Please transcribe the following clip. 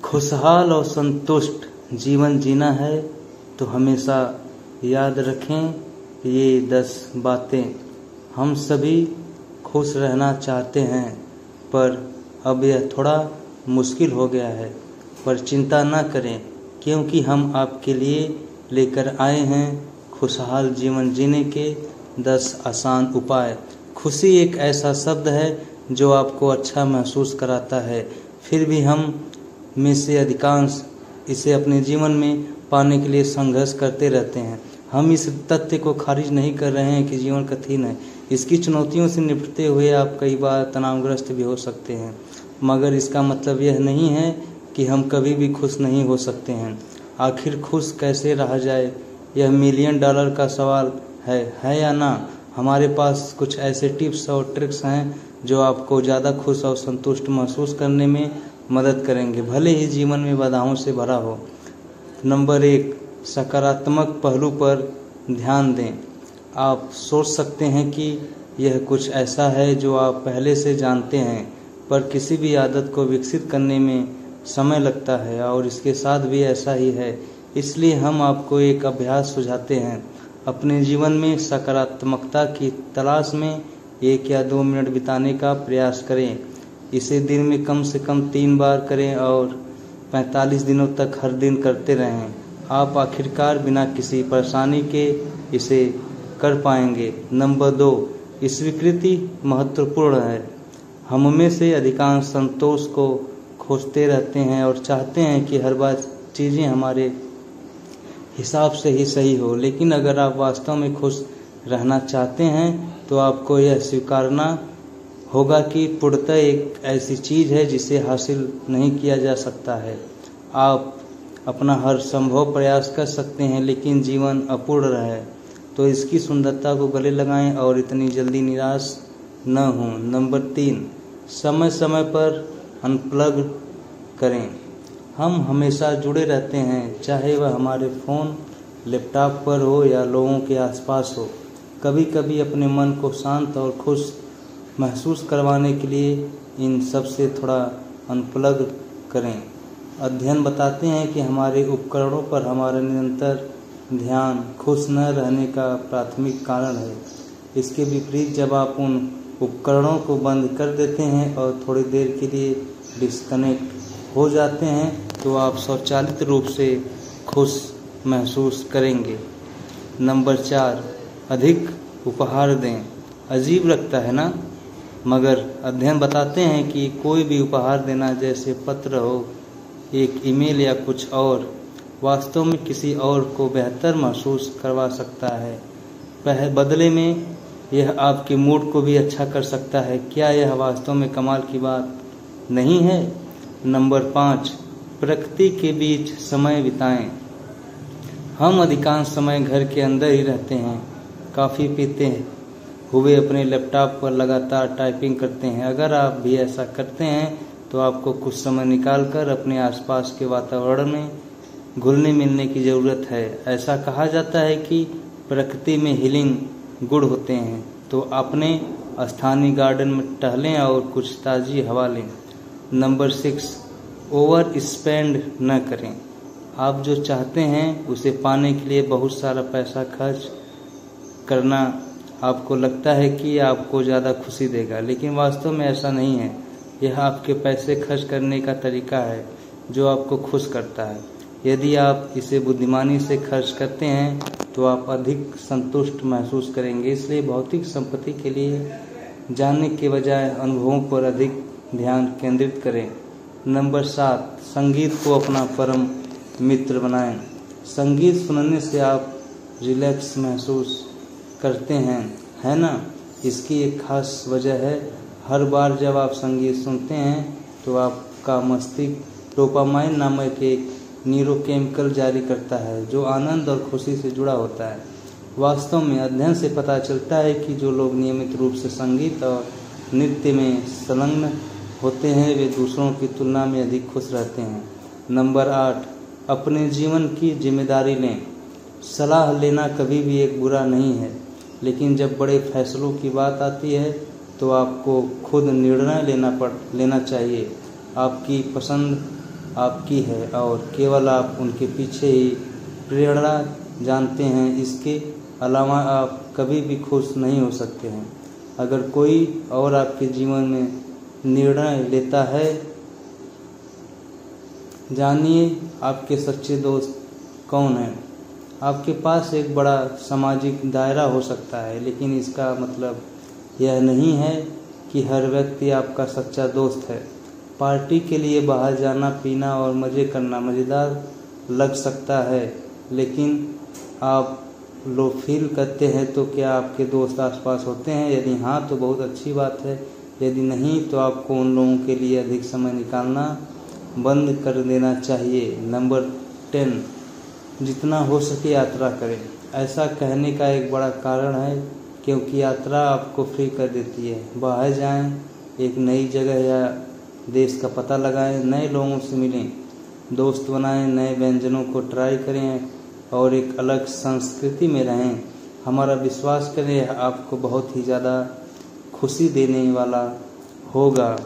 खुशहाल और संतुष्ट जीवन जीना है तो हमेशा याद रखें ये 10 बातें। हम सभी खुश रहना चाहते हैं, पर अब यह थोड़ा मुश्किल हो गया है। पर चिंता न करें, क्योंकि हम आपके लिए लेकर आए हैं खुशहाल जीवन जीने के 10 आसान उपाय। खुशी एक ऐसा शब्द है जो आपको अच्छा महसूस कराता है, फिर भी हम में से अधिकांश इसे अपने जीवन में पाने के लिए संघर्ष करते रहते हैं। हम इस तथ्य को खारिज नहीं कर रहे हैं कि जीवन कठिन है। इसकी चुनौतियों से निपटते हुए आप कई बार तनावग्रस्त भी हो सकते हैं, मगर इसका मतलब यह नहीं है कि हम कभी भी खुश नहीं हो सकते हैं। आखिर खुश कैसे रहा जाए, यह $1,000,000 का सवाल है या ना? हमारे पास कुछ ऐसे टिप्स और ट्रिक्स हैं जो आपको ज़्यादा खुश और संतुष्ट महसूस करने में मदद करेंगे, भले ही जीवन में बाधाओं से भरा हो। नंबर 1, सकारात्मक पहलू पर ध्यान दें। आप सोच सकते हैं कि यह कुछ ऐसा है जो आप पहले से जानते हैं, पर किसी भी आदत को विकसित करने में समय लगता है और इसके साथ भी ऐसा ही है। इसलिए हम आपको एक अभ्यास सुझाते हैं। अपने जीवन में सकारात्मकता की तलाश में 1 या 2 मिनट बिताने का प्रयास करें। इसे दिन में कम से कम 3 बार करें और 45 दिनों तक हर दिन करते रहें। आप आखिरकार बिना किसी परेशानी के इसे कर पाएंगे। नंबर 2, स्वीकृति महत्वपूर्ण है। हम में से अधिकांश संतोष को खोजते रहते हैं और चाहते हैं कि हर बार चीज़ें हमारे हिसाब से ही सही हो, लेकिन अगर आप वास्तव में खुश रहना चाहते हैं तो आपको यह स्वीकारना होगा कि पूर्णतः एक ऐसी चीज़ है जिसे हासिल नहीं किया जा सकता है। आप अपना हर संभव प्रयास कर सकते हैं, लेकिन जीवन अपूर्ण रहे तो इसकी सुंदरता को गले लगाएं और इतनी जल्दी निराश न हों। नंबर 3, समय समय पर अनप्लग करें। हम हमेशा जुड़े रहते हैं, चाहे वह हमारे फ़ोन, लैपटॉप पर हो या लोगों के आसपास हो। कभी कभी अपने मन को शांत और खुश महसूस करवाने के लिए इन सब से थोड़ा अनप्लग करें। अध्ययन बताते हैं कि हमारे उपकरणों पर हमारा निरंतर ध्यान खुश न रहने का प्राथमिक कारण है। इसके विपरीत, जब आप उन उपकरणों को बंद कर देते हैं और थोड़ी देर के लिए डिस्कनेक्ट हो जाते हैं तो आप स्वचालित रूप से खुश महसूस करेंगे। नंबर 4, अधिक उपहार दें। अजीब लगता है ना, मगर अध्ययन बताते हैं कि कोई भी उपहार देना, जैसे पत्र हो, एक ईमेल या कुछ और, वास्तव में किसी और को बेहतर महसूस करवा सकता है। बदले में यह आपके मूड को भी अच्छा कर सकता है। क्या यह वास्तव में कमाल की बात नहीं है? नंबर 5, प्रकृति के बीच समय बिताएं। हम अधिकांश समय घर के अंदर ही रहते हैं, कॉफ़ी पीते हुए अपने लैपटॉप पर लगातार टाइपिंग करते हैं। अगर आप भी ऐसा करते हैं तो आपको कुछ समय निकालकर अपने आसपास के वातावरण में घुलने मिलने की ज़रूरत है। ऐसा कहा जाता है कि प्रकृति में हीलिंग गुण होते हैं, तो अपने स्थानीय गार्डन में टहलें और कुछ ताज़ी हवा लें। नंबर 6, ओवर स्पेंड न करें। आप जो चाहते हैं उसे पाने के लिए बहुत सारा पैसा खर्च करना आपको लगता है कि आपको ज़्यादा खुशी देगा, लेकिन वास्तव में ऐसा नहीं है। यह आपके पैसे खर्च करने का तरीका है जो आपको खुश करता है। यदि आप इसे बुद्धिमानी से खर्च करते हैं तो आप अधिक संतुष्ट महसूस करेंगे। इसलिए भौतिक संपत्ति के लिए जानने के बजाय अनुभवों पर अधिक ध्यान केंद्रित करें। नंबर 7, संगीत को अपना परम मित्र बनाएं। संगीत सुनने से आप रिलैक्स महसूस करते हैं, है ना? इसकी एक खास वजह है। हर बार जब आप संगीत सुनते हैं तो आपका मस्तिष्क डोपामाइन नामक एक न्यूरोकेमिकल जारी करता है जो आनंद और खुशी से जुड़ा होता है। वास्तव में अध्ययन से पता चलता है कि जो लोग नियमित रूप से संगीत और नृत्य में संलग्न होते हैं वे दूसरों की तुलना में अधिक खुश रहते हैं। नंबर 8, अपने जीवन की जिम्मेदारी लें। सलाह लेना कभी भी एक बुरा नहीं है, लेकिन जब बड़े फैसलों की बात आती है तो आपको खुद निर्णय लेना चाहिए। आपकी पसंद आपकी है और केवल आप उनके पीछे ही प्रेरणा जानते हैं। इसके अलावा आप कभी भी खुश नहीं हो सकते हैं। अगर कोई और आपके जीवन में निर्णय लेता है, जानिए आपके सच्चे दोस्त कौन हैं। आपके पास एक बड़ा सामाजिक दायरा हो सकता है, लेकिन इसका मतलब यह नहीं है कि हर व्यक्ति आपका सच्चा दोस्त है। पार्टी के लिए बाहर जाना, पीना और मज़े करना मज़ेदार लग सकता है, लेकिन आप लोग फील करते हैं तो क्या आपके दोस्त आसपास होते हैं? यदि हाँ तो बहुत अच्छी बात है, यदि नहीं तो आपको उन लोगों के लिए अधिक समय निकालना बंद कर देना चाहिए। नंबर 10, जितना हो सके यात्रा करें। ऐसा कहने का एक बड़ा कारण है क्योंकि यात्रा आपको फ्री कर देती है। बाहर जाएं, एक नई जगह या देश का पता लगाएं, नए लोगों से मिलें, दोस्त बनाएं, नए व्यंजनों को ट्राई करें और एक अलग संस्कृति में रहें। हमारा विश्वास करें, आपको बहुत ही ज़्यादा खुशी देने वाला होगा।